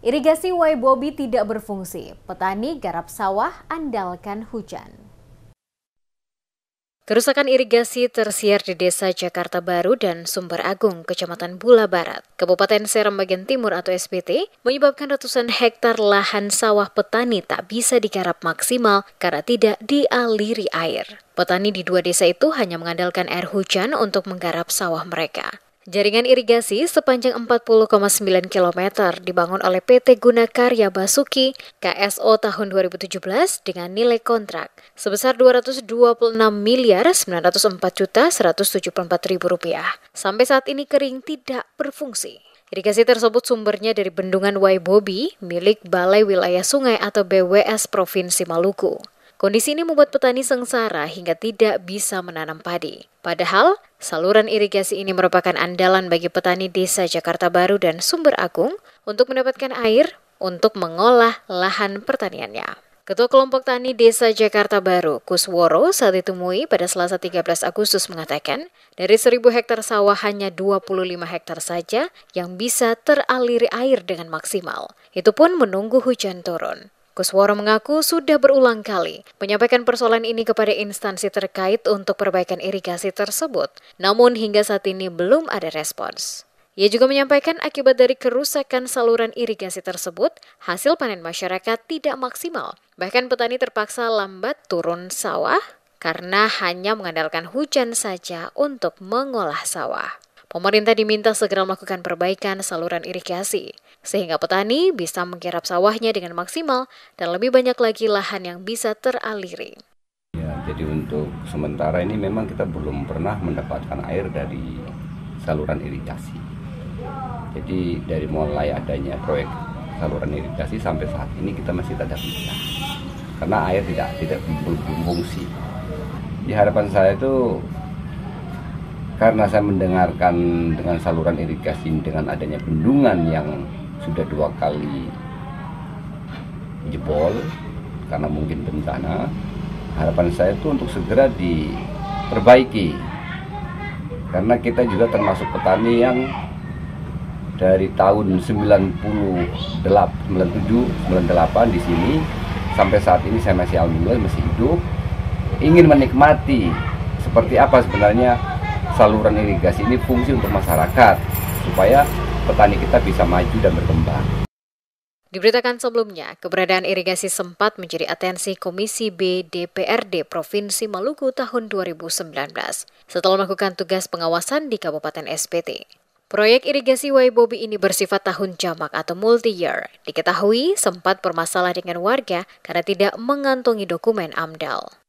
Irigasi Waibobi tidak berfungsi, petani garap sawah andalkan hujan. Kerusakan irigasi tersiar di Desa Jakarta Baru dan Sumber Agung, Kecamatan Bula Barat, Kabupaten Seram Bagian Timur atau SBT, menyebabkan ratusan hektar lahan sawah petani tak bisa digarap maksimal karena tidak dialiri air. Petani di dua desa itu hanya mengandalkan air hujan untuk menggarap sawah mereka. Jaringan irigasi sepanjang 40,9 km dibangun oleh PT Guna Karya Basuki KSO tahun 2017 dengan nilai kontrak sebesar Rp224.904.174.000. Sampai saat ini kering tidak berfungsi. Irigasi tersebut sumbernya dari bendungan Waibobi milik Balai Wilayah Sungai atau BWS Provinsi Maluku. Kondisi ini membuat petani sengsara hingga tidak bisa menanam padi. Padahal, saluran irigasi ini merupakan andalan bagi petani Desa Jakarta Baru dan Sumber Agung untuk mendapatkan air untuk mengolah lahan pertaniannya. Ketua Kelompok Tani Desa Jakarta Baru, Kusworo, saat ditemui pada Selasa 13 Agustus mengatakan, dari 1.000 hektar sawah hanya 25 hektar saja yang bisa teraliri air dengan maksimal. Itu pun menunggu hujan turun. Kusworo mengaku sudah berulang kali menyampaikan persoalan ini kepada instansi terkait untuk perbaikan irigasi tersebut, namun hingga saat ini belum ada respons. Ia juga menyampaikan akibat dari kerusakan saluran irigasi tersebut, hasil panen masyarakat tidak maksimal. Bahkan petani terpaksa lambat turun sawah karena hanya mengandalkan hujan saja untuk mengolah sawah. Pemerintah diminta segera melakukan perbaikan saluran irigasi, sehingga petani bisa menggarap sawahnya dengan maksimal dan lebih banyak lagi lahan yang bisa teraliri. Ya, jadi untuk sementara ini memang kita belum pernah mendapatkan air dari saluran irigasi. Jadi dari mulai adanya proyek saluran irigasi sampai saat ini kita masih tidak bisa, karena air tidak berfungsi. Di harapan saya itu, karena saya mendengarkan dengan saluran irigasi dengan adanya bendungan yang sudah 2 kali jebol karena mungkin bencana, harapan saya itu untuk segera diperbaiki. Karena kita juga termasuk petani yang dari tahun 97, 98 di sini sampai saat ini saya masih alhamdulillah masih hidup, ingin menikmati seperti apa sebenarnya saluran irigasi ini fungsi untuk masyarakat, supaya petani kita bisa maju dan berkembang. Diberitakan sebelumnya, keberadaan irigasi sempat menjadi atensi Komisi B DPRD Provinsi Maluku tahun 2019 setelah melakukan tugas pengawasan di Kabupaten SBT. Proyek irigasi Waibobi ini bersifat tahun jamak atau multi-year. Diketahui sempat bermasalah dengan warga karena tidak mengantongi dokumen AMDAL.